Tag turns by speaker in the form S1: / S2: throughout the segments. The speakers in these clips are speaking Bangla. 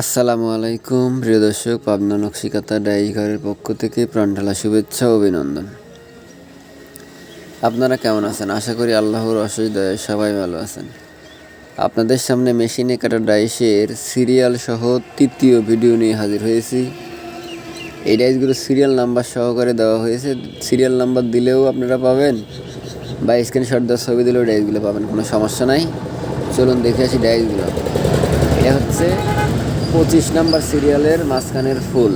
S1: আসসালামু আলাইকুম প্রিয় দর্শক, পাবনা নকশিকাঁথা ডাইরি ঘরের পক্ষ থেকে প্রাণঢালা শুভেচ্ছা ও অভিনন্দন। আপনারা কেমন আছেন? আশা করি আল্লাহর অশেষ দয়ায় সবাই ভালো আছেন। আপনাদের সামনে মেশিনে কাটা ডাইসের সিরিয়াল সহ তৃতীয় ভিডিও নিয়ে হাজির হয়েছি। এই ডাইসগুলো সিরিয়াল নাম্বার সহকারে দেওয়া হয়েছে। সিরিয়াল নাম্বার দিলেও আপনারা পাবেন, বা স্ক্রিনশট দেওয়ার ছবি দিলেও ডাইসগুলো পাবেন, কোনো সমস্যা নাই। চলুন দেখে আসি ডাইসগুলো। এটা হচ্ছে 25 নাম্বার সিরিয়ালের মাঝখানের ফুল।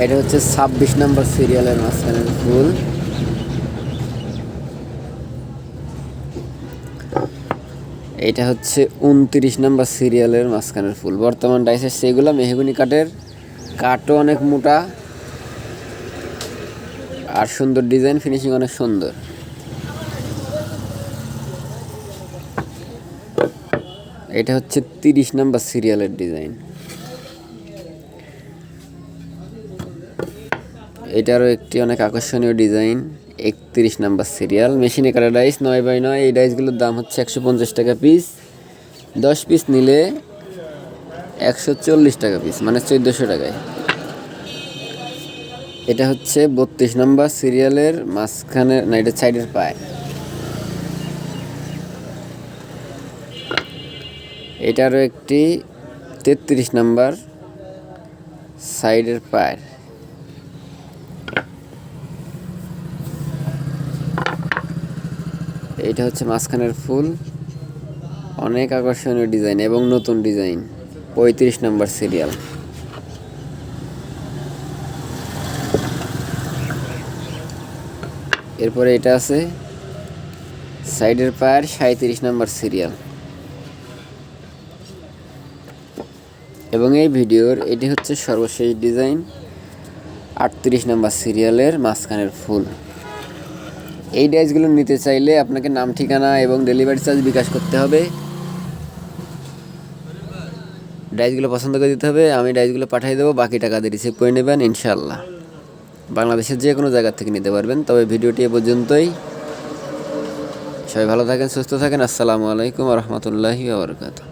S1: এটা হচ্ছে 26 নাম্বার সিরিয়ালের মাঝখানের ফুল। এটা হচ্ছে 29 নাম্বার সিরিয়ালের মাঝখানের ফুল। বর্তমান ডাইসের সেগুলো মেহগুনি কাঠের, কাঠও অনেক মোটা আর সুন্দর ডিজাইন, ফিনিশিং অনেক সুন্দর। এটা হচ্ছে 30 নাম্বার সিরিয়ালের ডিজাইন। এটারও একটি অনেক আকর্ষণীয় ডিজাইন, 31 নাম্বার সিরিয়াল। মেশিনে কাটা ডাইস 9x9। এই ডাইসগুলোর দাম হচ্ছে 150 টাকা পিস। 10 পিস নিলে 140 টাকা পিস, মানে 1400 টাকায়। এটা হচ্ছে 32 নাম্বার সিরিয়ালের মাঝখানে, না এটা সাইডের পায়। এটারও একটি 33 নাম্বার সাইডের পায়। এইটা হচ্ছে মাঝখানের ফুল, অনেক আকর্ষণীয় ডিজাইন এবং নতুন ডিজাইন, 35 নাম্বার সিরিয়াল। এরপরে এটা আছে সাইডের পায়ের 37 নাম্বার সিরিয়াল। এবং এই ভিডিওর এটি হচ্ছে সর্বশেষ ডিজাইন, 38 নাম্বার সিরিয়ালের মাঝখানের ফুল। এই ডাইসগুলো নিতে চাইলে আপনাকে নাম, ঠিকানা এবং ডেলিভারি চার্জ বিকাশ করতে হবে। ডাইসগুলো পছন্দ করে দিতে হবে, আমি ডাইসগুলো পাঠিয়ে দেবো, বাকি টাকা দিয়ে রিসিভ করে নেবেন ইনশাআল্লাহ। বাংলাদেশের যে কোনো জায়গা থেকে নিতে পারবেন। তবে ভিডিওটি এ পর্যন্তই। সবাই ভালো থাকেন, সুস্থ থাকেন। আসসালামু আলাইকুম ওয়া রাহমাতুল্লাহি ওয়া বারাকাতুহু।